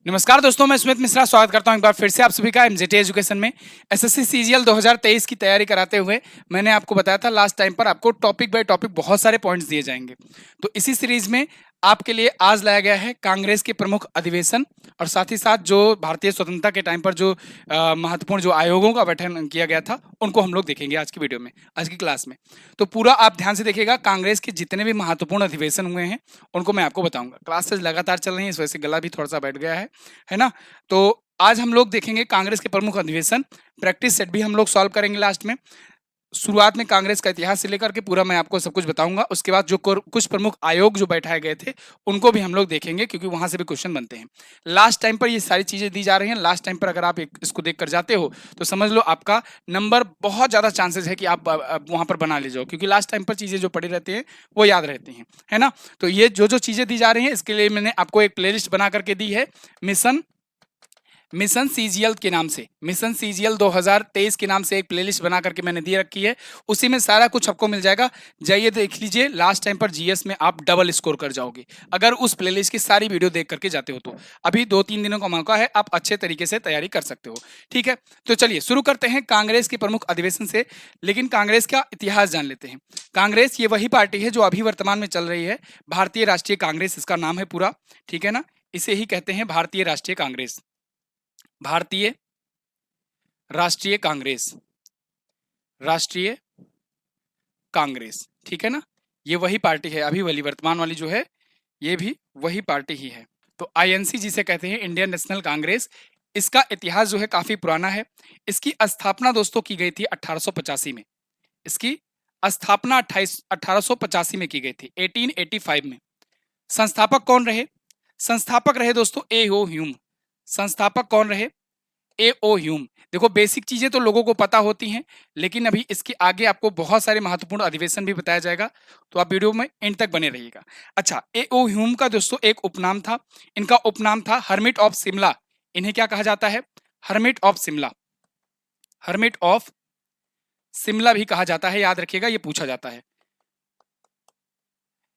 नमस्कार दोस्तों, मैं स्मित मिश्रा स्वागत करता हूं एक बार फिर से आप सभी का एमजेटी एजुकेशन में। एसएससी सीजीएल 2023 की तैयारी कराते हुए मैंने आपको बताया था लास्ट टाइम पर आपको टॉपिक बाय टॉपिक बहुत सारे पॉइंट्स दिए जाएंगे। तो इसी सीरीज में आपके लिए आज लाया गया है कांग्रेस के प्रमुख अधिवेशन और साथ ही साथ जो भारतीय स्वतंत्रता के टाइम पर जो महत्वपूर्ण जो आयोगों का गठन किया गया था उनको हम लोग देखेंगे आज की वीडियो में, आज की क्लास में। तो पूरा आप ध्यान से देखिएगा। कांग्रेस के जितने भी महत्वपूर्ण अधिवेशन हुए हैं उनको मैं आपको बताऊंगा। क्लासेस लगातार चल रही है, इस वजह से गला भी थोड़ा सा बैठ गया है ना। तो आज हम लोग देखेंगे कांग्रेस के प्रमुख अधिवेशन। प्रैक्टिस सेट भी हम लोग सॉल्व करेंगे लास्ट में। शुरुआत में कांग्रेस का इतिहास से लेकर के पूरा मैं आपको सब कुछ बताऊंगा। उसके बाद जो कुछ प्रमुख आयोग जो बैठाए गए थे उनको भी हम लोग देखेंगे, क्योंकि वहां से भी क्वेश्चन बनते हैं। लास्ट टाइम पर ये सारी चीजें दी जा रही हैं। लास्ट टाइम पर अगर आप इसको देख कर जाते हो तो समझ लो आपका नंबर बहुत ज्यादा चांसेस है कि आप वहां पर बना ले जाओ, क्योंकि लास्ट टाइम पर चीजें जो पड़ी रहती हैं वो याद रहती हैं, है ना। तो ये जो जो चीजें दी जा रही हैं इसके लिए मैंने आपको एक प्लेलिस्ट बना करके दी है। मिशन सीजीएल के नाम से, मिशन सीजीएल 2023 के नाम से एक प्लेलिस्ट बना करके मैंने दी रखी है। उसी में सारा कुछ आपको मिल जाएगा। जाइए देख लीजिए। लास्ट टाइम पर जीएस में आप डबल स्कोर कर जाओगे अगर उस प्लेलिस्ट की सारी वीडियो देख करके जाते हो। तो अभी 2-3 दिनों का मौका है, आप अच्छे तरीके से तैयारी कर सकते हो। ठीक है, तो चलिए शुरू करते हैं कांग्रेस के प्रमुख अधिवेशन से। लेकिन कांग्रेस का इतिहास जान लेते हैं। कांग्रेस ये वही पार्टी है जो अभी वर्तमान में चल रही है। भारतीय राष्ट्रीय कांग्रेस इसका नाम है पूरा, ठीक है ना। इसे ही कहते हैं भारतीय राष्ट्रीय कांग्रेस। भारतीय राष्ट्रीय कांग्रेस, राष्ट्रीय कांग्रेस, ठीक है ना। ये वही पार्टी है, अभी वाली वर्तमान वाली जो है ये भी वही पार्टी ही है। तो आईएनसी जिसे कहते हैं, इंडियन नेशनल कांग्रेस, इसका इतिहास जो है काफी पुराना है। इसकी स्थापना दोस्तों की गई थी 1885 में। इसकी स्थापना 1885 में की गई थी, 1885 में। संस्थापक कौन रहे? संस्थापक रहे दोस्तों ए ओ ह्यूम। संस्थापक कौन रहे? ए ओ ह्यूम। देखो, बेसिक चीजें तो लोगों को पता होती हैं, लेकिन अभी इसके आगे आपको बहुत सारे महत्वपूर्ण अधिवेशन भी बताया जाएगा, तो आप वीडियो में एंड तक बने रहिएगा। अच्छा, ए ओ ह्यूम का दोस्तों एक उपनाम था। इनका उपनाम था हर्मिट ऑफ शिमला। इन्हें क्या कहा जाता है? Hermit of Shimla. Hermit of Shimla भी कहा जाता है, याद रखिएगा, ये पूछा जाता है।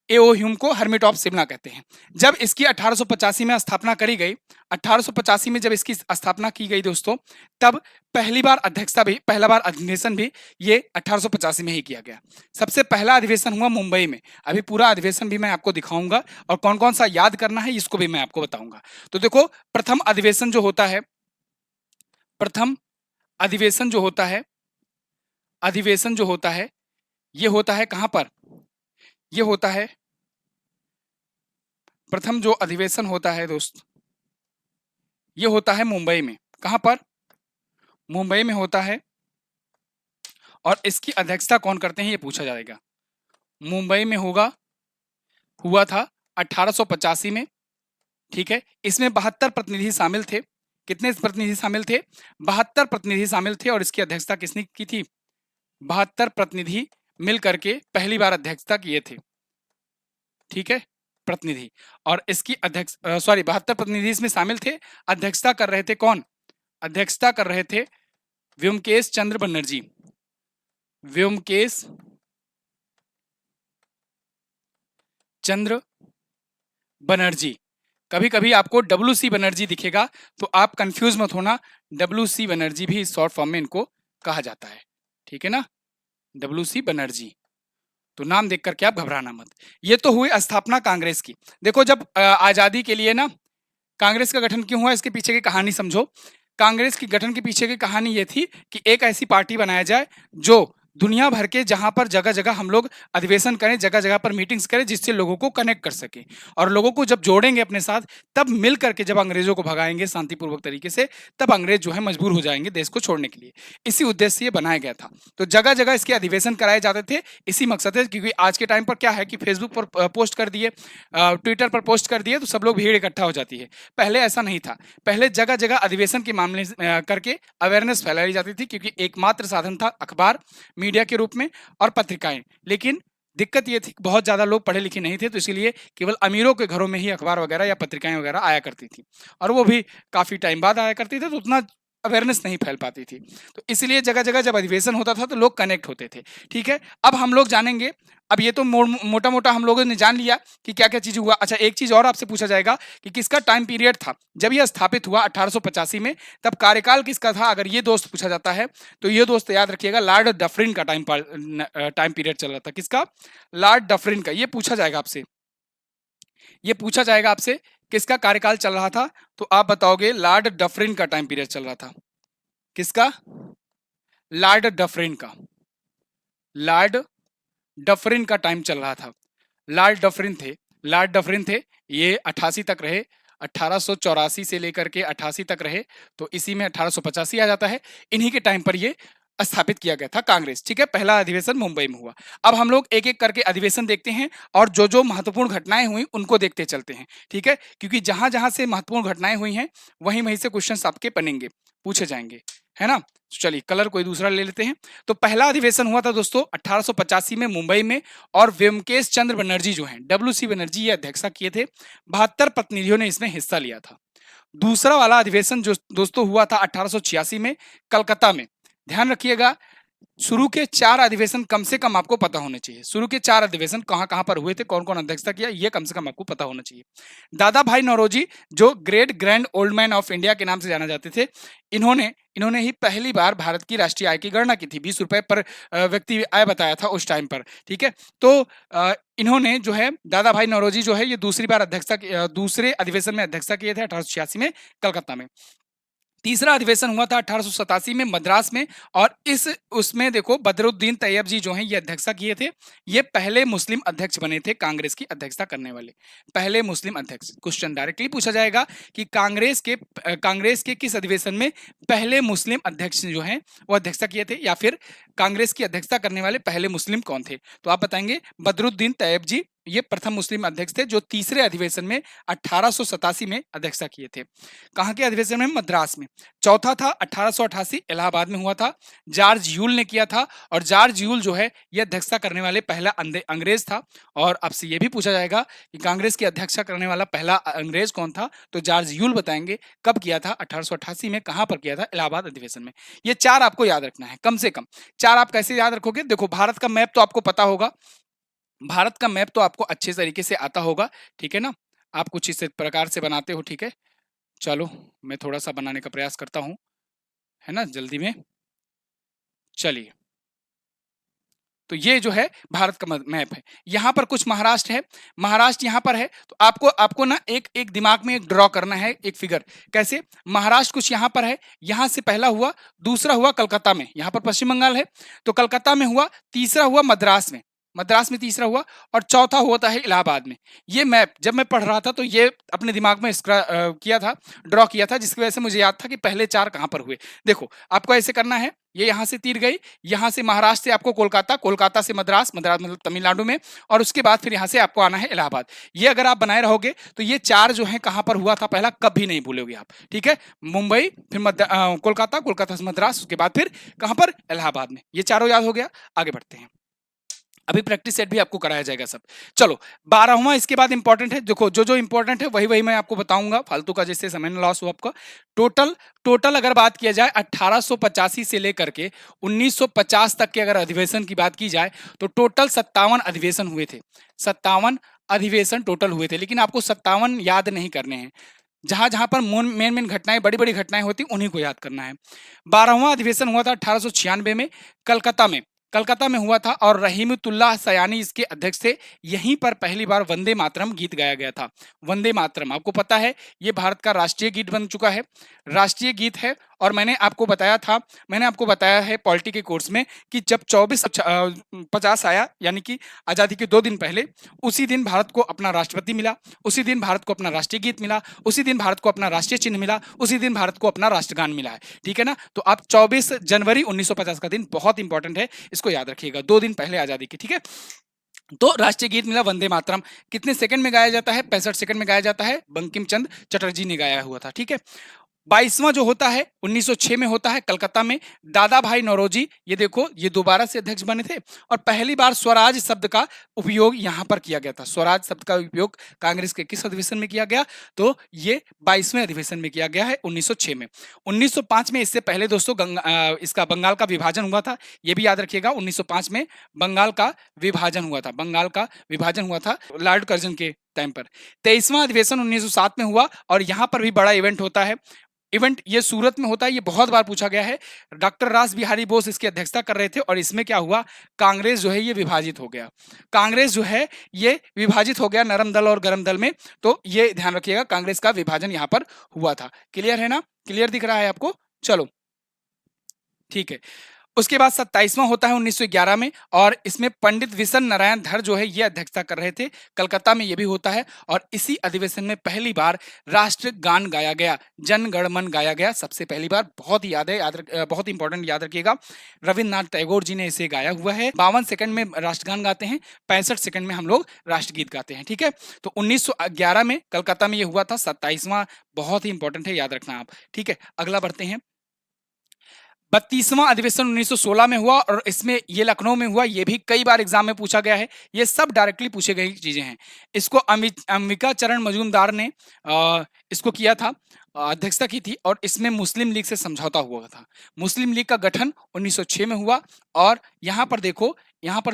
एओ ह्यूम को हर्मिट ऑफ शिमला कहते हैं। जब इसकी 1885 में स्थापना करी गई, 1885 में जब इसकी स्थापना की गई दोस्तों, तब पहली बार अध्यक्षता भी, पहला बार अधिवेशन भी ये 1885 में ही किया गया। सबसे पहला अधिवेशन हुआ मुंबई में। अभी पूरा अधिवेशन भी मैं आपको दिखाऊंगा और कौन कौन सा याद करना है इसको भी मैं आपको बताऊंगा। तो देखो, प्रथम अधिवेशन जो होता है, प्रथम अधिवेशन जो होता है, अधिवेशन जो होता है, ये होता है कहां पर? ये होता है, प्रथम जो अधिवेशन होता है दोस्त, ये होता है मुंबई में। कहां पर? मुंबई में होता है। और इसकी अध्यक्षता कौन करते हैं ये पूछा जाएगा। मुंबई में होगा, हुआ था 1885 में, ठीक है। इसमें 72 प्रतिनिधि शामिल थे। कितने प्रतिनिधि शामिल थे? 72 प्रतिनिधि शामिल थे। और इसकी अध्यक्षता किसने की थी? 72 प्रतिनिधि मिल करके पहली बार अध्यक्षता किए थे, ठीक है, प्रतिनिधि। और इसकी अध्यक्ष 72 प्रतिनिधि इसमें शामिल थे। अध्यक्षता कर रहे थे कौन? अध्यक्षता कर रहे थे व्योमकेश चंद्र बनर्जी। व्योमकेश चंद्र बनर्जी। कभी कभी आपको डब्ल्यू सी बनर्जी दिखेगा तो आप कंफ्यूज मत होना, डब्ल्यू सी बनर्जी भी शॉर्ट फॉर्म में इनको कहा जाता है, ठीक है ना, डब्ल्यू सी बनर्जी। तो नाम देख करके आप घबराना मत। ये तो हुई स्थापना कांग्रेस की। देखो, जब आजादी के लिए ना कांग्रेस का गठन क्यों हुआ, इसके पीछे की कहानी समझो। कांग्रेस की गठन के पीछे की कहानी ये थी कि एक ऐसी पार्टी बनाया जाए जो दुनिया भर के जहां पर जगह जगह हम लोग अधिवेशन करें, जगह जगह पर मीटिंग्स करें, जिससे लोगों को कनेक्ट कर सके। और लोगों को जब जोड़ेंगे अपने साथ, तब मिल करके जब अंग्रेजों को भगाएंगे शांतिपूर्वक तरीके से, तब अंग्रेज जो है मजबूर हो जाएंगे देश को छोड़ने के लिए। इसी उद्देश्य से ये बनाया गया था। तो जगह जगह इसके अधिवेशन कराए जाते थे इसी मकसद से, क्योंकि आज के टाइम पर क्या है कि फेसबुक पर पोस्ट कर दिए, ट्विटर पर पोस्ट कर दिए, तो सब लोग भीड़ इकट्ठा हो जाती है। पहले ऐसा नहीं था। पहले जगह जगह अधिवेशन के मामले करके अवेयरनेस फैलाई जाती थी, क्योंकि एकमात्र साधन था अखबार, मीडिया के रूप में, और पत्रिकाएं। लेकिन दिक्कत ये थी कि बहुत ज़्यादा लोग पढ़े लिखे नहीं थे, तो इसीलिए केवल अमीरों के घरों में ही अखबार वगैरह या पत्रिकाएं वगैरह आया करती थी, और वो भी काफ़ी टाइम बाद आया करती थी। तो उतना अवेयरनेस नहीं फैल पाती थी। तो इसलिए जगह-जगह जब अधिवेशन होता था तो लोग कनेक्ट होते थे, ठीक है? अब हम लोग जानेंगे, अब ये तो मोटा-मोटा हम लोगों ने जान लिया कि क्या-क्या चीज़ हुआ। अच्छा, एक चीज़ और आपसे पूछा जाएगा कि किसका टाइम पीरियड था? जब ये स्थापित हुआ 1885 में, तब कार्यकाल किसका था? अगर ये दोस्त पूछा जाता है, तो ये दोस्त याद रखिएगा, लॉर्ड डफरिन का टाइम पीरियड चल रहा था। किसका? लॉर्ड डफरिन का। ये पूछा जाएगा आपसे। ये पूछा जाएगा आपसे, किसका कार्यकाल चल रहा था? तो आप बताओगे लॉर्ड डफरिन का टाइम पीरियड चल रहा था। किसका? लॉर्ड डफरिन का। लॉर्ड डफरिन का टाइम चल रहा था। लॉर्ड डफरिन थे, ये 88 तक रहे, 1884 से लेकर के 88 तक रहे, तो इसी में 1885 आ जाता है। इन्हीं के टाइम पर ये स्थापित किया गया था कांग्रेस, ठीक है? पहला अधिवेशन मुंबई में हुआ। अब हम लोग एक-एक करके अधिवेशन देखते हैं और जो-जो महत्वपूर्ण घटनाएं हुई उनको देखते चलते हैं, ठीक है? क्योंकि जहां-जहां से महत्वपूर्ण घटनाएं हुई हैं, वहीं-वहीं से क्वेश्चंस आपके बनेंगे, पूछे जाएंगे, है ना? चलिए कलर कोई दूसरा ले लेते हैं। तो पहला अधिवेशन हुआ था दोस्तों 1885 में मुंबई में, और व्योमकेश चंद्र बनर्जी जो हैं, डब्ल्यू सी बनर्जी, ये अध्यक्षता किए थे। 72 प्रतिनिधियों ने इसमें हिस्सा लिया था। दूसरा वाला अधिवेशन जो दोस्तों हुआ था 1886 में कलकत्ता में। ध्यान रखिएगा, शुरू के 4 अधिवेशन कम से कम आपको पता होने चाहिए। शुरू के 4 अधिवेशन कहाँ-कहाँ पर हुए थे, कौन-कौन अध्यक्षता किया, ये कम से कम आपको पता होना चाहिए। दादा भाई नौरोजी, जो great grand old man of India के नाम से जाना जाते थे, इन्होंने इन्होंने ही पहली बार भारत की राष्ट्रीय आय की गणना की थी। 20 रुपए पर व्यक्ति आय बताया था उस टाइम पर, ठीक है? तो इन्होंने जो है, दादा भाई नौरोजी जो है, ये दूसरी बार दूसरे अधिवेशन में अध्यक्षता किए थे 1886 में कलकत्ता में। तीसरा अधिवेशन हुआ था 1887 में मद्रास में, और इस उसमें देखो बदरुद्दीन तैयब जी जो हैं, ये अध्यक्षता किए थे। ये पहले मुस्लिम अध्यक्ष बने थे कांग्रेस की अध्यक्षता करने वाले, पहले मुस्लिम अध्यक्ष। क्वेश्चन डायरेक्टली पूछा जाएगा कि कांग्रेस के किस अधिवेशन में पहले मुस्लिम अध्यक्ष जो हैं वो अध्यक्षता किए थे, या फिर कांग्रेस की अध्यक्षता करने वाले पहले मुस्लिम कौन थे? तो आप बताएंगे बदरुद्दीन तैयब जी, ये प्रथम मुस्लिम अध्यक्ष थे जो तीसरे अधिवेशन में 1887 में अध्यक्षता किए थे। कहाँ के अधिवेशन में? मद्रास में। चौथा था 1888, इलाहाबाद में हुआ था, जॉर्ज यूल ने किया था, और जॉर्ज यूल जो है ये अध्यक्षता करने वाले पहला अंग्रेज था। और आपसे ये भी पूछा जाएगा कि कांग्रेस की अध्यक्षता करने वाला पहला अंग्रेज कौन था? तो जॉर्ज यूल बताएंगे। कब किया था? 1888 में। कहाँ पर किया था? इलाहाबाद अधिवेशन में। ये 4 आपको याद रखना है कम से कम। 4 आप कैसे याद रखोगे? देखो, भारत का मैप तो आपको पता होगा, भारत का मैप तो आपको अच्छे तरीके से आता होगा, ठीक है ना? आप कुछ इस प्रकार से बनाते हो, ठीक है? चलो, मैं थोड़ा-सा बनाने का प्रयास करता हूँ, है ना? जल्दी में। चलिए, तो ये जो है भारत का मैप है। यहाँ पर कुछ महाराष्ट्र है, महाराष्ट्र यहाँ पर है, तो आपको आपको ना एक दिमाग में एक ड्रॉ करना है, एक फिगर। कैसे? महाराष्ट्र कुछ यहाँ पर है, यहाँ से पहला हुआ, दूसरा हुआ कलकत्ता में, यहाँ पर पश्चिम बंगाल है, तो कलकत्ता में हुआ, तीसरा हुआ मद्रास में, मद्रास में तीसरा हुआ, और चौथा होता है इलाहाबाद में। ये मैप जब मैं पढ़ रहा था तो ये अपने दिमाग में किया था, ड्रॉ किया था, जिसकी वजह से मुझे याद था कि पहले 4 कहाँ पर हुए। देखो, आपको ऐसे करना है, ये यहाँ से तीर गई, यहाँ से महाराष्ट्र से आपको कोलकाता, कोलकाता से मद्रास, मद्रास मतलब तमिलनाडु में, और उसके बाद फिर यहाँ से आपको आना है इलाहाबाद। ये अगर आप बनाए रहोगे तो ये 4 जो है कहाँ पर हुआ था पहला, कभी नहीं भूलोगे आप, ठीक है? मुंबई, फिर कोलकाता, कोलकाता से मद्रास, उसके बाद फिर कहाँ पर? इलाहाबाद में। ये चारों याद हो गया। आगे बढ़ते हैं, अभी प्रैक्टिस सेट भी आपको कराया जाएगा सब। चलो, 12वां इसके बाद इंपॉर्टेंट है। देखो, जो इंपॉर्टेंट है वही मैं आपको बताऊंगा, फालतू का जिससे समय न लॉस हो आपका। टोटल टोटल अगर बात किया जाए 1885 से लेकर के 1950 तक के अगर अधिवेशन की बात की जाए, तो टोटल 57 अधिवेशन हुए थे। 57 अधिवेशन टोटल हुए थे, लेकिन आपको 57 याद नहीं करने हैं। जहां जहां पर मेन मेन घटनाएं, बड़ी बड़ी घटनाएं होती, उन्हीं को याद करना है। 12वां अधिवेशन हुआ था 1896 में कलकत्ता में, कलकत्ता में हुआ था, और रहीमतुल्लाह सयानी इसके अध्यक्ष थे। यहीं पर पहली बार वंदे मातरम गीत गाया गया था। वंदे मातरम आपको पता है, ये भारत का राष्ट्रीय गीत बन चुका है, राष्ट्रीय गीत है। और मैंने आपको बताया है पॉलिटी के कोर्स में कि जब 2450 आया, यानी कि आज़ादी के 2 दिन पहले, उसी दिन भारत को अपना राष्ट्रपति मिला, उसी दिन भारत को अपना राष्ट्रीय गीत मिला, उसी दिन भारत को अपना राष्ट्रीय चिन्ह मिला, उसी दिन भारत को अपना राष्ट्रगान मिला है, ठीक है ना? तो आप 24 जनवरी 1950 का दिन बहुत इंपॉर्टेंट है, इसको याद रखिएगा, 2 दिन पहले आज़ादी की, ठीक है? तो राष्ट्रीय गीत मिला वंदे मातरम। कितने सेकंड में गाया जाता है? 65 सेकंड में गाया जाता है। बंकिम चंद्र चटर्जी ने गाया हुआ था, ठीक है? 22वां जो होता है 1906 में होता है कलकत्ता में, दादा भाई नौरोजी, ये देखो ये दोबारा से अध्यक्ष बने थे और पहली बार स्वराज शब्द का उपयोग यहां पर किया गया था। स्वराज शब्द का उपयोग कांग्रेस के किस अधिवेशन में किया गया? तो ये 22वें अधिवेशन में किया गया है 1906 में। 1905 में, इससे पहले दोस्तों इसका बंगाल का विभाजन हुआ था, ये भी याद रखिएगा। 1905 में बंगाल का विभाजन हुआ था, बंगाल का विभाजन हुआ था लॉर्ड कर्जन के टाइम पर। 23वां अधिवेशन 1907 में हुआ और यहां पर भी बड़ा इवेंट होता है। इवेंट ये सूरत में होता है, ये बहुत बार पूछा गया है। डॉक्टर रास बिहारी बोस इसकी अध्यक्षता कर रहे थे और इसमें क्या हुआ, कांग्रेस जो है ये विभाजित हो गया। कांग्रेस जो है ये विभाजित हो गया नरम दल और गरम दल में। तो ये ध्यान रखिएगा, कांग्रेस का विभाजन यहां पर हुआ था। क्लियर है ना? क्लियर दिख रहा है आपको? चलो ठीक है। उसके बाद 27वां होता है 1911 में और इसमें पंडित विशन नारायण धर जो है ये अध्यक्षता कर रहे थे। कलकत्ता में ये भी होता है और इसी अधिवेशन में पहली बार राष्ट्र गान गाया गया, जन गण मन गाया गया सबसे पहली बार। बहुत ही याद है, बहुत इंपॉर्टेंट, याद रखिएगा। रविन्द्रनाथ टैगोर जी ने इसे गाया हुआ है। 52 सेकंड में राष्ट्रगान गाते हैं, 65 सेकंड में हम लोग राष्ट्रगीत गाते हैं। ठीक है, तो 1911 में कलकत्ता में ये हुआ था। 27वां बहुत ही इंपॉर्टेंट है, याद रखना आप। ठीक है, अगला बढ़ते हैं। 32वां अधिवेशन 1916 में हुआ और इसमें ये लखनऊ में हुआ। ये भी कई बार एग्जाम में पूछा गया है, ये सब डायरेक्टली पूछे गई चीजें हैं। इसको अंबिका चरण मजूमदार ने इसको किया था, अध्यक्षता की थी और इसमें मुस्लिम लीग से समझौता हुआ था। मुस्लिम लीग का गठन 1906 में हुआ और यहाँ पर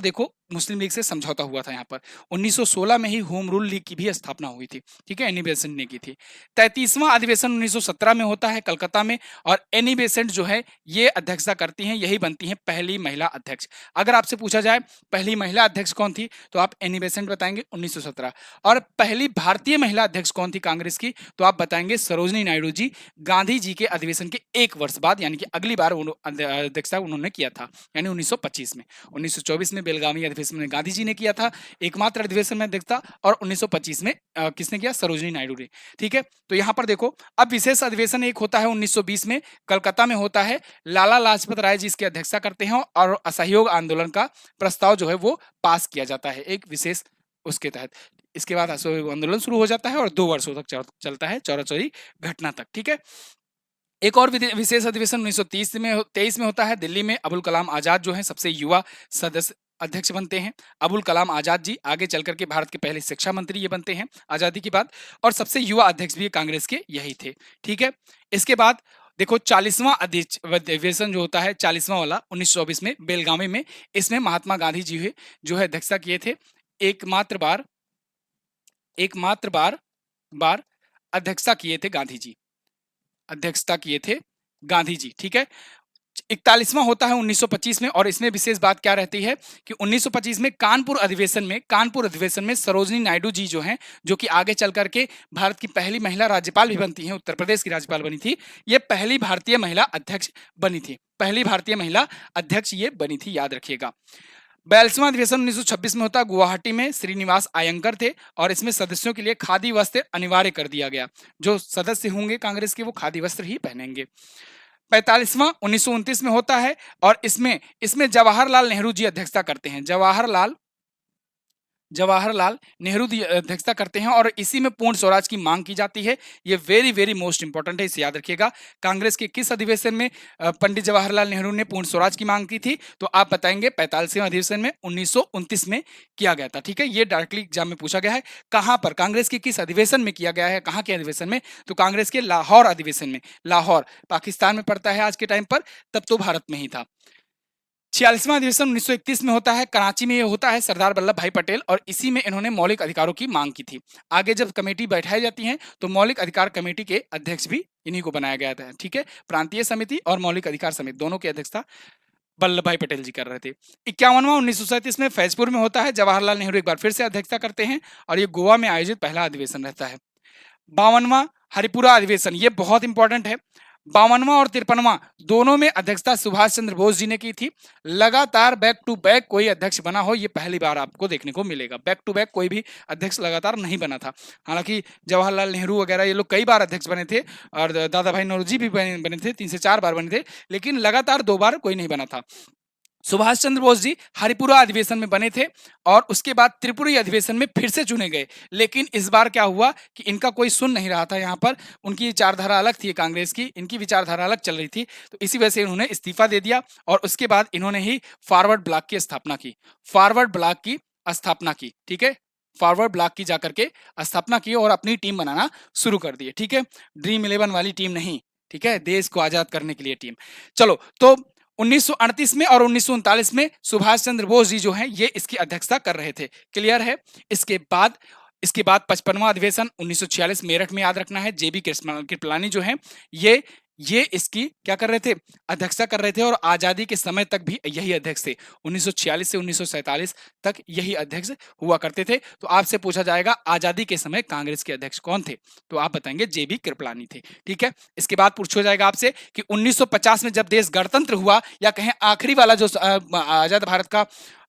देखो मुस्लिम लीग से समझौता हुआ था। यहाँ पर 1916 में ही होम रूल लीग की भी स्थापना हुई थी। ठीक है, एनी बेसेंट ने की थी। 33वां अधिवेशन 1917 में होता है कलकत्ता में और एनी बेसेंट जो है ये अध्यक्षता करती हैं, यही बनती हैं पहली महिला अध्यक्ष। अगर आपसे पूछा जाए पहली महिला अध्यक्ष कौन थी तो आप एनी बेसेंट बताएंगे 1917। और पहली भारतीय महिला अध्यक्ष कौन थी कांग्रेस की, तो आप बताएंगे सरोजनी नायडू जी। गांधी जी के अधिवेशन के एक वर्ष बाद, यानी कि अगली बार अध्यक्षता उन्होंने किया था, यानी 1925 में। 1924 में बेलगावी अधिवेशन में गांधी जी ने किया था एकमात्र अधिवेशन में अध्यक्षता, और 1925 में किसने किया? सरोजनी नायडू ने। ठीक है, तो यहां पर देखो अब विशेष अधिवेशन एक होता है 1920 में कलकत्ता में होता है। लाला लाजपत राय जी इसकी अध्यक्षता करते हैं और असहयोग आंदोलन का प्रस्ताव जो है वो पास किया जाता है एक विशेष उसके तहत। इसके बाद असहयोग आंदोलन शुरू हो जाता है और 2 वर्षों तक चलता है, चौरा चौरी घटना तक। ठीक है, एक और विशेष अधिवेशन 1923 में होता है दिल्ली में। अबुल कलाम आजाद जो है सबसे युवा सदस्य अध्यक्ष बनते हैं। अबुल कलाम आजाद जी आगे चल करके भारत के पहले शिक्षा मंत्री ये बनते हैं आजादी के बाद, और सबसे युवा अध्यक्ष भी कांग्रेस के यही थे। ठीक है, इसके बाद देखो 40वां अधिवेशन जो होता है 40वां वाला 1924 में बेलगावी में, इसमें महात्मा गांधी जी है जो है अध्यक्षता किए थे। एकमात्र बार अध्यक्षता किए थे गांधी जी, अध्यक्षता किए थे गांधी जी। ठीक है, 41वां होता है 1925 में और इसमें विशेष बात क्या रहती है कि 1925 में कानपुर अधिवेशन में सरोजनी नायडू जी जो हैं, जो कि आगे चल करके भारत की पहली महिला राज्यपाल भी बनती हैं, उत्तर प्रदेश की राज्यपाल बनी थी। ये पहली भारतीय महिला अध्यक्ष बनी थी, पहली भारतीय महिला अध्यक्ष ये बनी थी, याद रखिएगा। 42वां अधिवेशन 1926 में होता है गुवाहाटी में। श्रीनिवास अयंगर थे और इसमें सदस्यों के लिए खादी वस्त्र अनिवार्य कर दिया गया। जो सदस्य होंगे कांग्रेस के वो खादी वस्त्र ही पहनेंगे। 45वां 1929 में होता है और इसमें जवाहरलाल नेहरू जी अध्यक्षता करते हैं। जवाहरलाल नेहरू जी अध्यक्षता करते हैं और इसी में पूर्ण स्वराज की मांग की जाती है। ये वेरी वेरी मोस्ट इंपॉर्टेंट है, इसे याद रखिएगा। कांग्रेस के किस अधिवेशन में पंडित जवाहरलाल नेहरू ने पूर्ण स्वराज की मांग की थी, तो आप बताएंगे 45वें अधिवेशन में 1929 में किया गया था। ठीक है, ये डायरेक्टली एग्जाम में पूछा गया है। कहां पर कांग्रेस के किस अधिवेशन में किया गया है, कहां के अधिवेशन में, तो कांग्रेस के लाहौर अधिवेशन में। लाहौर पाकिस्तान में पड़ता है आज के टाइम पर, तब तो भारत में ही था। 46वां अधिवेशन 1931 में होता है, कराची में ये होता है, सरदार वल्लभ भाई पटेल, और इसी में इन्होंने मौलिक अधिकारों की मांग की थी। आगे जब कमेटी बैठाई जाती है तो मौलिक अधिकार कमेटी के अध्यक्ष भी इन्हीं को बनाया गया था। ठीक है, प्रांतीय समिति और मौलिक अधिकार समिति दोनों की अध्यक्षता वल्लभ भाई पटेल जी कर रहे थे। 51वां 1937 में फैजपुर में होता है। जवाहरलाल नेहरू एक बार फिर से अध्यक्षता करते हैं और ये गोवा में आयोजित पहला अधिवेशन रहता है। 52वां हरिपुरा अधिवेशन, ये बहुत इंपॉर्टेंट है। 52वां और 53वां दोनों में अध्यक्षता सुभाष चंद्र बोस जी ने की थी। लगातार बैक टू बैक कोई अध्यक्ष बना हो, ये पहली बार आपको देखने को मिलेगा। बैक टू बैक कोई भी अध्यक्ष लगातार नहीं बना था। हालांकि जवाहरलाल नेहरू वगैरह ये लोग कई बार अध्यक्ष बने थे और दादा भाई नौरोजी भी बने थे, 3 से 4 बार बने थे, लेकिन लगातार 2 बार कोई नहीं बना था। सुभाष चंद्र बोस जी हरिपुरा अधिवेशन में बने थे और उसके बाद त्रिपुरी अधिवेशन में फिर से चुने गए। लेकिन इस बार क्या हुआ कि इनका कोई सुन नहीं रहा था यहाँ पर, उनकी विचारधारा अलग थी कांग्रेस की, इनकी विचारधारा अलग चल रही थी, तो इसी वजह से इन्होंने इस्तीफा दे दिया और उसके बाद इन्होंने ही फॉरवर्ड ब्लॉक की स्थापना की। फॉरवर्ड ब्लॉक की स्थापना की, ठीक है, फॉरवर्ड ब्लॉक की जाकर के स्थापना की और अपनी टीम बनाना शुरू कर दिए, ठीक है, ड्रीम 11 वाली टीम नहीं, ठीक है, देश को आजाद करने के लिए टीम। चलो, तो 1938 में और 1939 में सुभाष चंद्र बोस जी जो हैं ये इसकी अध्यक्षता कर रहे थे, क्लियर है। इसके बाद 55वां अधिवेशन 1946 मेरठ में, याद रखना है, जेबी कृपलानी जो है ये इसकी क्या कर रहे थे, अध्यक्षता कर रहे थे और आजादी के समय तक भी यही अध्यक्ष थे। 1946 से 1947 तक यही अध्यक्ष हुआ करते थे। तो आपसे पूछा जाएगा आजादी के समय कांग्रेस के अध्यक्ष कौन थे, तो आप बताएंगे जेबी कृपलानी थे, ठीक है। इसके बाद पूछा जाएगा आपसे कि 1950 में जब देश गणतंत्र हुआ, या कहें आखिरी वाला जो आजाद भारत का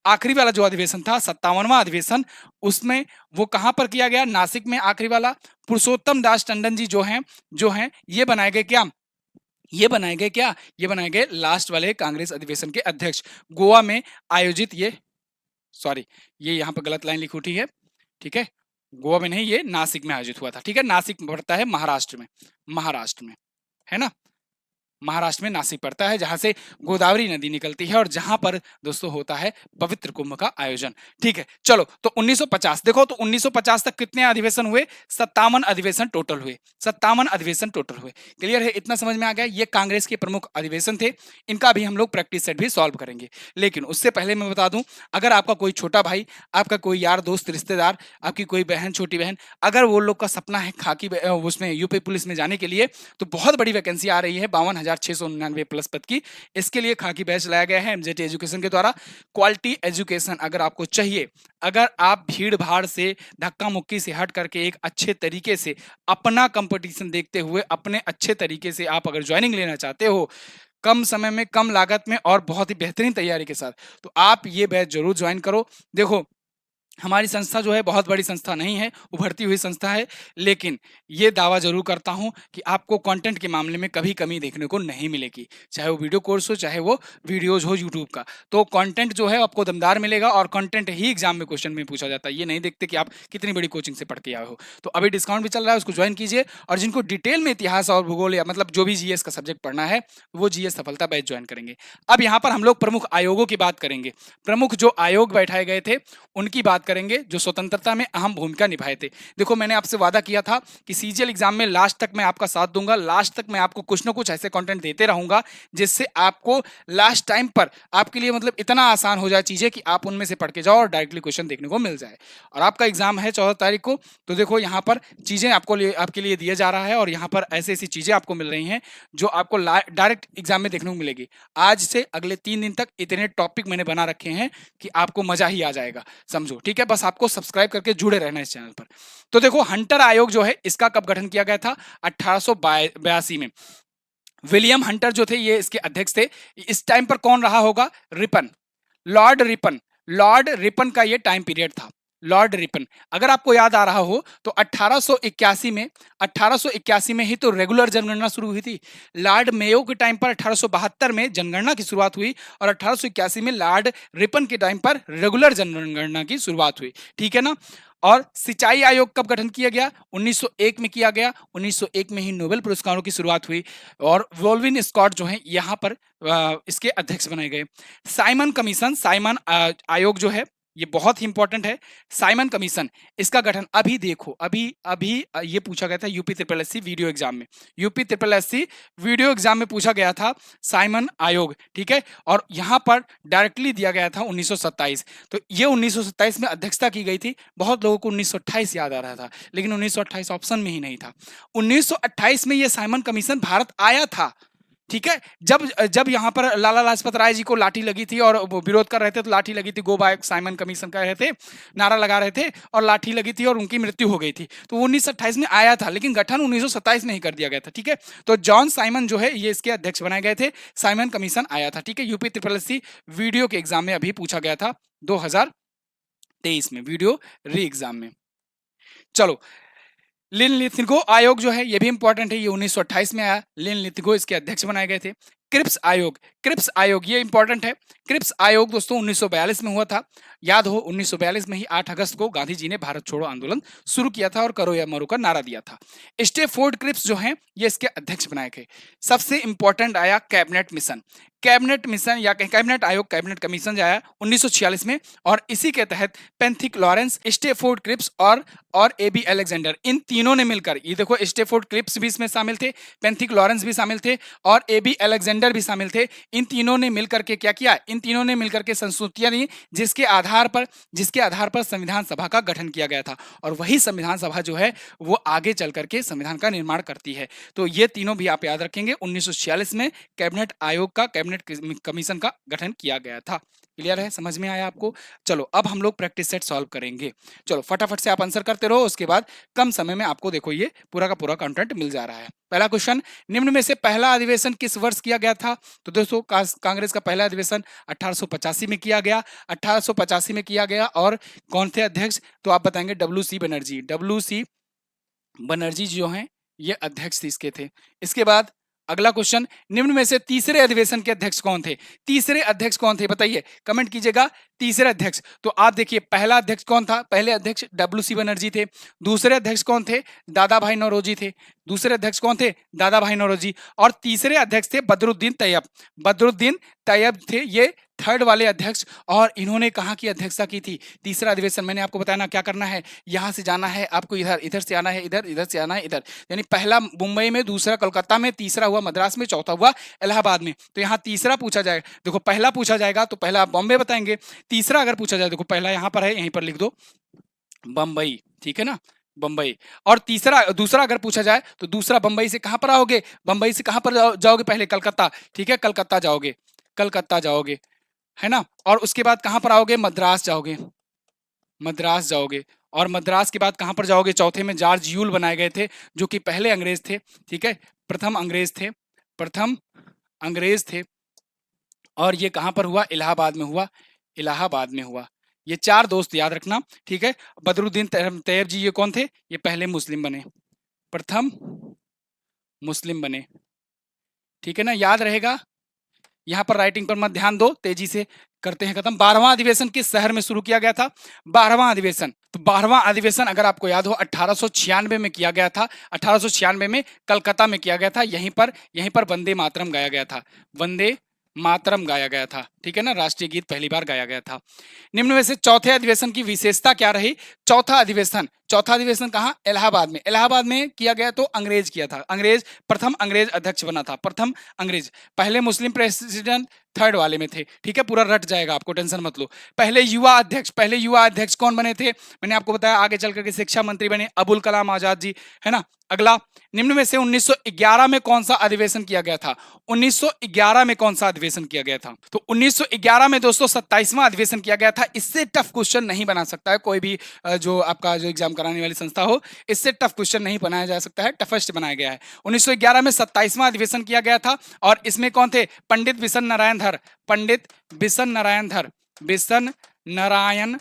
आखिरी वाला जो अधिवेशन था 57वां अधिवेशन, उसमें वो कहां पर किया गया, नासिक में आखिरी वाला। पुरुषोत्तम दास टंडन जी जो हैं ये बनाए गए क्या, ये बनाए गए क्या, ये बनाए गए लास्ट वाले कांग्रेस अधिवेशन के अध्यक्ष। गोवा में आयोजित ये, सॉरी ये यहाँ पर गलत लाइन लिखी उठी है, ठीक है, गोवा में नहीं, ये नासिक में आयोजित हुआ था, ठीक है, नासिक पड़ता है महाराष्ट्र में, है ना, महाराष्ट्र में नासिक पड़ता है, जहां से गोदावरी नदी निकलती है और जहां पर दोस्तों होता है पवित्र कुंभ का आयोजन, ठीक है। चलो, तो 1950 देखो, तो 1950 तक कितने अधिवेशन हुए, 57 अधिवेशन टोटल हुए, 57 अधिवेशन टोटल हुए, क्लियर है, इतना समझ में आ गया। ये कांग्रेस के प्रमुख अधिवेशन थे, इनका भी हम लोग प्रैक्टिस सेट भी सॉल्व करेंगे। लेकिन उससे पहले मैं बता दूं, अगर आपका कोई छोटा भाई, आपका कोई यार दोस्त रिश्तेदार, आपकी कोई बहन, छोटी बहन, अगर वो लोग का सपना है खाकी उसमें यूपी पुलिस में जाने के लिए, तो बहुत बड़ी वैकेंसी आ रही है 52,699 प्लस पद की। इसके लिए खाकी बैच लाया गया है एमजेटी एजुकेशन के द्वारा। क्वालिटी एजुकेशन अगर आपको चाहिए, अगर आप भीड़ भाड़ से, धक्का मुक्की से हट करके एक अच्छे तरीके से अपना कंपटीशन देखते हुए अपने अच्छे तरीके से आप अगर ज्वाइनिंग लेना चाहते हो, कम समय में, कम लागत में और बहुत ही बेहतरीन तैयारी के साथ, तो आप ये बैच जरूर ज्वाइन करो। देखो, हमारी संस्था जो है बहुत बड़ी संस्था नहीं है, उभरती हुई संस्था है, लेकिन ये दावा जरूर करता हूं कि आपको कंटेंट के मामले में कभी कमी देखने को नहीं मिलेगी, चाहे वो वीडियो कोर्स हो, चाहे वो वीडियोज हो यूट्यूब का, तो कंटेंट जो है आपको दमदार मिलेगा और कंटेंट ही एग्जाम में क्वेश्चन में पूछा जाता है। ये नहीं देखते कि आप कितनी बड़ी कोचिंग से पढ़ के आए हो। तो अभी डिस्काउंट भी चल रहा है, उसको ज्वाइन कीजिए। और जिनको डिटेल में इतिहास और भूगोल या मतलब जो भी जीएस का सब्जेक्ट पढ़ना है, वो जीएस सफलता बैच ज्वाइन करेंगे। अब यहाँ पर हम लोग प्रमुख आयोगों की बात करेंगे, प्रमुख जो आयोग बैठाए गए थे उनकी बात करेंगे, जो स्वतंत्रता में अहम भूमिका निभाए थे। देखो, मैंने आपसे वादा किया था कि सीजीएल एग्जाम में लास्ट तक मैं आपका साथ दूंगा, लास्ट तक मैं आपको कुछ ना कुछ ऐसे कंटेंट देते रहूंगा जिससे आपको लास्ट टाइम पर आपके लिए मतलब इतना आसान हो जाए चीजें कि आप उनमें से पढ़ के जाओ और डायरेक्टली क्वेश्चन देखने को मिल जाए। और आपका एग्जाम है 14 तारीख को, तो देखो यहाँ पर चीजें आपके लिए दिया जा रहा है और यहाँ पर ऐसी ऐसी चीजें आपको मिल रही हैं जो आपको डायरेक्ट एग्जाम में देखने को मिलेगी। आज से अगले 3 दिन तक इतने टॉपिक मैंने बना रखे हैं कि आपको मजा ही आ जाएगा, समझो, ठीक है। बस आपको सब्सक्राइब करके जुड़े रहना इस चैनल पर। तो देखो, हंटर आयोग जो है इसका कब गठन किया गया था, 1882 में। विलियम हंटर जो थे ये इसके अध्यक्ष थे। इस टाइम पर कौन रहा होगा, Ripon, Lord Ripon, Lord Ripon का ये टाइम पीरियड था, लॉर्ड रिपन। अगर आपको याद आ रहा हो तो 1881 में ही तो रेगुलर जनगणना शुरू हुई थी। लॉर्ड मेयो के टाइम पर 1872 में जनगणना की शुरुआत हुई और 1881 में लॉर्ड रिपन के टाइम पर रेगुलर जनगणना की शुरुआत हुई, ठीक है ना। और सिंचाई आयोग कब गठन किया गया, 1901 में किया गया। 1901 में ही नोबेल पुरस्कारों की शुरुआत हुई और वोल्विन स्कॉट जो है यहाँ पर इसके अध्यक्ष बनाए गए। साइमन कमीशन, साइमन आयोग जो है ये बहुत ही इंपॉर्टेंट है। साइमन कमीशन, इसका गठन अभी देखो, अभी अभी ये पूछा गया था UP triple SC VDO exam में, UP triple SC VDO exam में पूछा गया था साइमन आयोग, ठीक है। और यहाँ पर डायरेक्टली दिया गया था 1927। तो ये 1927 में अध्यक्षता की गई थी। बहुत लोगों को 1928 याद आ रहा था, लेकिन 1928 ऑप्शन में ही नहीं था। 1928 में ये साइमन कमीशन भारत आया था, ठीक है। जब जब यहाँ पर लाला लाजपत राय जी को लाठी लगी थी और वो विरोध कर रहे थे, तो लाठी लगी थी, गो बैक साइमन कमीशन कह रहे थे, नारा लगा रहे थे और लाठी लगी थी और उनकी मृत्यु हो गई थी। तो 1928 में आया था, लेकिन गठन 1927 में ही कर दिया गया था, ठीक है। तो जॉन साइमन जो है ये इसके अध्यक्ष बनाए गए थे। साइमन कमीशन आया था, ठीक है। यूपी ट्रिपल एससी वीडियो के एग्जाम में अभी पूछा गया था 2023 में, वीडियो री एग्जाम में। चलो, लिन लिथिगो आयोग जो है ये भी इंपॉर्टेंट है, ये 1928 में आया। लिन लिथिगो इसके अध्यक्ष बनाए गए थे। क्रिप्स आयोग, क्रिप्स आयोग ये इंपॉर्टेंट है। क्रिप्स आयोग दोस्तों 1942 में हुआ था। याद हो 1942 में ही 8 अगस्त को गांधी जी ने भारत छोड़ो आंदोलन शुरू किया था और करो या मरो का नारा दिया था। स्टेफोर्ड क्रिप्स जो हैं ये इसके अध्यक्ष बनाए गए। सबसे इंपॉर्टेंट आया कैबिनेट मिशन। कैबिनेट मिशन या कैबिनेट आयोग, कैबिनेट कमीशन जो आया 1946 में, और इसी के तहत पेंथिक लॉरेंस, स्टेफोर्ड क्रिप्स और एबी अलेक्जेंडर, इन तीनों ने मिलकर, ये देखो स्टेफोर्ड क्रिप्स भी इसमें शामिल थे, पेंथिक लॉरेंस भी शामिल थे और एबी अलेक्जेंडर भी शामिल थे। इन तीनों ने मिलकर के क्या किया? इन तीनों ने मिलकर के संस्तुतियां दी जिसके आधार पर संविधान सभा का गठन किया गया था, और वही संविधान सभा जो है वो आगे चल करके संविधान का निर्माण करती है। तो ये तीनों भी आप याद रखेंगे। 1946 में कैबिनेट आयोग का, कैबिनेट कमीशन का गठन किया गया था। क्लियर है? समझ में आया आपको? चलो अब हम लोग प्रैक्टिस सेट सॉल्व करेंगे। चलो फटाफट से आप आंसर करते रहो, उसके बाद कम समय में आपको देखो ये पूरा का पूरा कंटेंट मिल जा रहा है। पहला क्वेश्चन, निम्न में से पहला अधिवेशन किस वर्ष किया गया था? तो दोस्तों कांग्रेस का पहला अधिवेशन 1885 में किया गया। 1885 में किया गया, और कौन थे अध्यक्ष? तो आप बताएंगे WC बनर्जी। WC बनर्जी जो हैं ये अध्यक्ष इसके थे। इसके बाद अगला क्वेश्चन, निम्न में से तीसरे अधिवेशन के अध्यक्ष कौन थे? तीसरे अध्यक्ष कौन थे बताइए, कमेंट कीजिएगा। तीसरे अध्यक्ष, तो आप देखिए पहला अध्यक्ष कौन था? पहले अध्यक्ष WC बनर्जी थे। दूसरे अध्यक्ष कौन थे? दादा भाई नौरोजी थे। दूसरे अध्यक्ष कौन थे? दादा भाई नौरोजी। और तीसरे अध्यक्ष थे बदरुद्दीन तैयब। बदरुद्दीन तैयब थे ये थर्ड वाले अध्यक्ष, और इन्होंने कहाँ की अध्यक्षता की थी? तीसरा अधिवेशन। मैंने आपको बताया ना क्या करना है, यहाँ से जाना है आपको, इधर इधर से आना है, इधर इधर से आना है इधर। यानी पहला मुंबई में, दूसरा कोलकाता में, तीसरा हुआ मद्रास में, चौथा हुआ इलाहाबाद में। तो यहाँ तीसरा पूछा जाएगा, देखो पहला पूछा जाएगा तो पहला आप बॉम्बे बताएंगे। तीसरा अगर पूछा जाए, देखो पहला यहाँ पर है, यहीं पर लिख दो बम्बई, ठीक है ना, बम्बई। और दूसरा अगर पूछा जाए तो दूसरा बम्बई से कहां पर आओगे? बम्बई से कहां पर जाओगे? पहले कलकत्ता, ठीक है, कलकत्ता जाओगे, कलकत्ता जाओगे, है ना। और उसके बाद कहां पर आओगे? मद्रास जाओगे, मद्रास जाओगे। और मद्रास के बाद कहां पर जाओगे? चौथे में जॉर्ज यूल बनाए गए थे, जो कि पहले अंग्रेज थे, ठीक है, प्रथम अंग्रेज थे, प्रथम अंग्रेज थे। और ये कहां पर हुआ? इलाहाबाद में हुआ, इलाहाबाद में हुआ। ये चार दोस्त याद रखना, ठीक है। बदरुद्दीन तैयब जी ये कौन थे? ये पहले मुस्लिम बने, प्रथम मुस्लिम बने, ठीक है ना, याद रहेगा। यहाँ पर राइटिंग पर मत ध्यान दो, तेजी से करते हैं खत्म। 12वां अधिवेशन किस शहर में शुरू किया गया था? 12वां अधिवेशन, तो 12वां अधिवेशन अगर आपको याद हो 1896 में किया गया था। 1896 में कलकत्ता में किया गया था। यहीं पर वंदे मातरम गाया गया था, वंदे मातरम गाया गया था, ठीक है ना, राष्ट्रीय गीत पहली बार गाया गया था। निम्न में से चौथे अधिवेशन की विशेषता क्या रही? चौथा अधिवेशन कहाँ? इलाहाबाद में। इलाहाबाद में किया गया तो अंग्रेज किया था, अंग्रेज, प्रथम अंग्रेज अध्यक्ष बना था, प्रथम अंग्रेज। पहले मुस्लिम प्रेसिडेंट थर्ड वाले में थे, ठीक है, पूरा रट जाएगा, आपको टेंशन मत लो। पहले युवा अध्यक्ष कौन बने थे? मैंने आपको बताया, आगे चल करके शिक्षा मंत्री बने अबुल कलाम आजाद जी, है ना। अगला, निम्न में से 1911 में कौन सा अधिवेशन किया गया था? 1911 में कौन सा अधिवेशन किया गया था? तो 1911 में दोस्तों 27वां अधिवेशन किया गया था। इससे टफ क्वेश्चन नहीं बना सकता है कोई भी जो आपका जो एग्जाम कराने वाली संस्था हो, इससे टफ क्वेश्चन नहीं बनाया जा सकता है, टफेस्ट बनाया गया है। 1911 में 27वां अधिवेशन किया गया था, और इसमें कौन थे? पंडित बिशन नारायण धर, पंडित बिशन नारायण धर, बिशन नारायण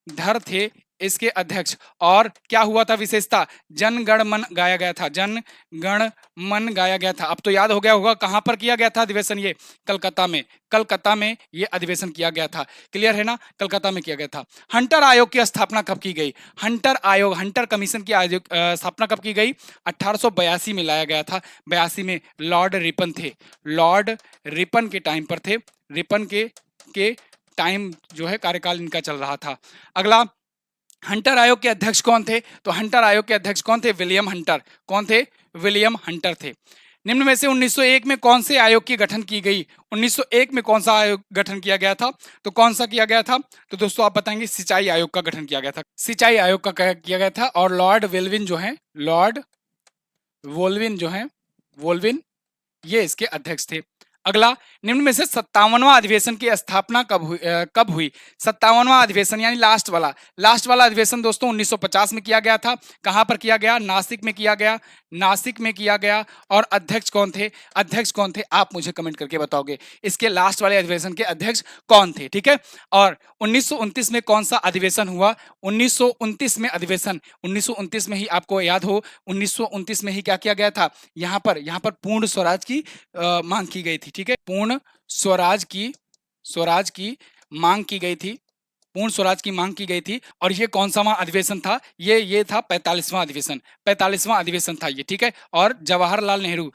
धर थे इसके अध्यक्ष। और क्या हुआ था विशेषता? जन गण मन गाया गया था, जन गण मन गाया गया था। अब तो याद हो गया होगा कहां पर किया गया था अधिवेशन? ये कलकत्ता में, कलकत्ता में ये अधिवेशन किया गया था। क्लियर है ना, कलकत्ता में किया गया था। हंटर आयोग की स्थापना कब की गई? हंटर आयोग, हंटर कमीशन की स्थापना कब की गई? 1882 में लाया गया था। 82 में लॉर्ड रिपन थे, लॉर्ड रिपन के टाइम पर थे, रिपन के टाइम जो है कार्यकाल इनका चल रहा था। अगला, हंटर आयोग के अध्यक्ष कौन थे? तो हंटर आयोग के अध्यक्ष कौन थे? William Hunter. कौन थे? विलियम हंटर थे। निम्न में से 1901 में कौन से आयोग की गठन की गई? 1901 में कौन सा आयोग गठन किया गया था? तो कौन सा किया गया था? तो दोस्तों आप बताएंगे सिंचाई आयोग का गठन किया गया था, सिंचाई आयोग का किया गया था। और लॉर्ड वेल्विन जो है, लॉर्ड वोल्विन जो है, वोल्विन, ये इसके अध्यक्ष थे। अगला, निम्न में से 57वां अधिवेशन की स्थापना कब हुई? 57वां अधिवेशन यानी लास्ट वाला अधिवेशन दोस्तों 1950 में किया गया था। कहां पर किया गया? नासिक में किया गया, नासिक में किया गया। और अध्यक्ष कौन थे? अध्यक्ष कौन थे आप मुझे कमेंट करके बताओगे, इसके लास्ट वाले अधिवेशन के अध्यक्ष कौन थे, ठीक है। और 1929 में कौन सा अधिवेशन हुआ? 1929 में अधिवेशन, 1929 में ही आपको याद हो 1929 में ही क्या किया गया था? यहाँ पर पूर्ण स्वराज की मांग की गई थी, ठीक है। पूर्ण स्वराज की मांग की गई थी, पूर्ण स्वराज की मांग की गई थी। और ये कौन सा अधिवेशन था? ये था 45वां अधिवेशन, 45वां अधिवेशन था ये, ठीक है। और जवाहरलाल नेहरू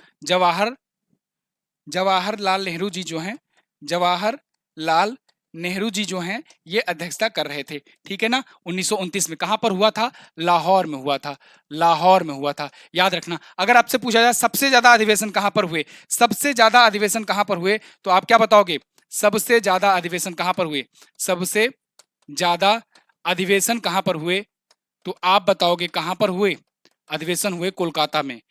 जी जो हैं, जवाहरलाल नेहरू जी जो हैं, ये अध्यक्षता कर रहे थे, ठीक है ना। 1929 में कहां पर हुआ था? लाहौर में हुआ था, लाहौर में हुआ था। याद रखना, अगर आपसे पूछा जाए सबसे ज्यादा अधिवेशन कहां पर हुए, सबसे ज्यादा अधिवेशन कहां पर हुए, तो आप क्या बताओगे? सबसे ज्यादा अधिवेशन कहां पर हुए? सबसे ज्यादा अधिवेशन कहां पर हुए? तो आप बताओगे कहां पर हुए? अधिवेशन हुए कोलकाता में,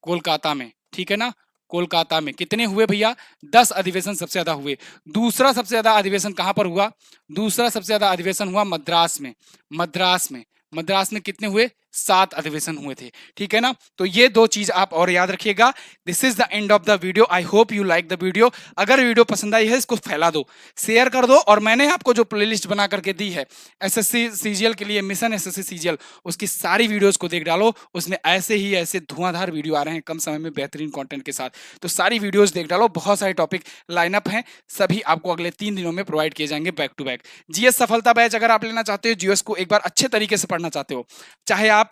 कोलकाता में, ठीक है ना। कोलकाता में कितने हुए भैया? 10 अधिवेशन सबसे ज्यादा हुए। दूसरा सबसे ज्यादा अधिवेशन कहां पर हुआ? दूसरा सबसे ज्यादा अधिवेशन हुआ मद्रास में, मद्रास में, मद्रास में कितने हुए? 7 अधिवेशन हुए थे, ठीक है ना। तो ये दो चीज आप और याद रखिएगा। This is the end of the video. I hope you like the video. अगर वीडियो पसंद आई है इसको फैला दो, शेयर कर दो। और मैंने आपको जो प्लेलिस्ट बना करके दी है एसएससी सीजीएल के लिए, मिशन एसएससी सीजीएल, उसकी सारी वीडियोस को देख डालो। उसमें ऐसे ही ऐसे धुआंधार वीडियो आ रहे हैं कम समय में बेहतरीन कंटेंट के साथ। तो सारी वीडियोस देख डालो, बहुत सारे टॉपिक लाइनअप हैं, सभी आपको अगले 3 दिनों में प्रोवाइड किए जाएंगे बैक टू बैक। जीएस सफलता बैच अगर आप लेना चाहते हो, जीएस को एक बार अच्छे तरीके से पढ़ना चाहते हो, चाहे आप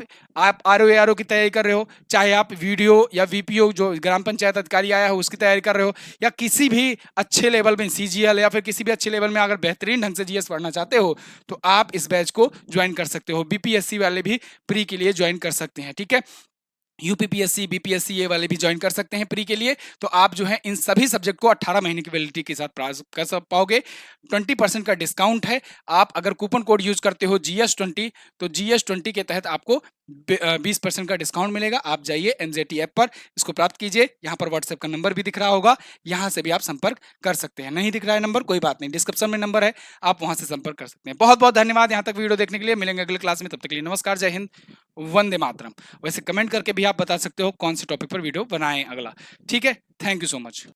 आरओ की तैयारी कर रहे हो, चाहे आप वीडियो या वीपीओ जो ग्राम पंचायत अधिकारी आया हो उसकी तैयारी कर रहे हो, या किसी भी अच्छे लेवल में सीजीएल या फिर किसी भी अच्छे लेवल में अगर बेहतरीन ढंग से जीएस पढ़ना चाहते हो, तो आप इस बैच को ज्वाइन कर सकते हो। बीपीएससी वाले भी प्री के लिए ज्वाइन कर सकते हैं, ठीक है। यूपीपीएससी, बीपीएससी ये वाले भी ज्वाइन कर सकते हैं प्री के लिए। तो आप जो है इन सभी सब्जेक्ट को 18 महीने की वैलिडिटी के साथ प्राप्त कर पाओगे। 20% का डिस्काउंट है। आप अगर कूपन कोड यूज करते हो GS20, तो GS20 के तहत आपको 20% का डिस्काउंट मिलेगा। आप जाइए एनजेटी ऐप पर, इसको प्राप्त कीजिए। यहाँ पर व्हाट्सएप का नंबर भी दिख रहा होगा, यहाँ से भी आप संपर्क कर सकते हैं। नहीं दिख रहा है नंबर, कोई बात नहीं, डिस्क्रिप्शन में नंबर है, आप वहां से संपर्क कर सकते हैं। बहुत बहुत धन्यवाद यहाँ तक वीडियो देखने के लिए। मिलेंगे अगले क्लास में, तब तक के लिए नमस्कार, जय हिंद, वंदे मातरम। वैसे कमेंट करके भी आप बता सकते हो कौन से टॉपिक पर वीडियो बनाएं अगला, ठीक है। Thank you so much.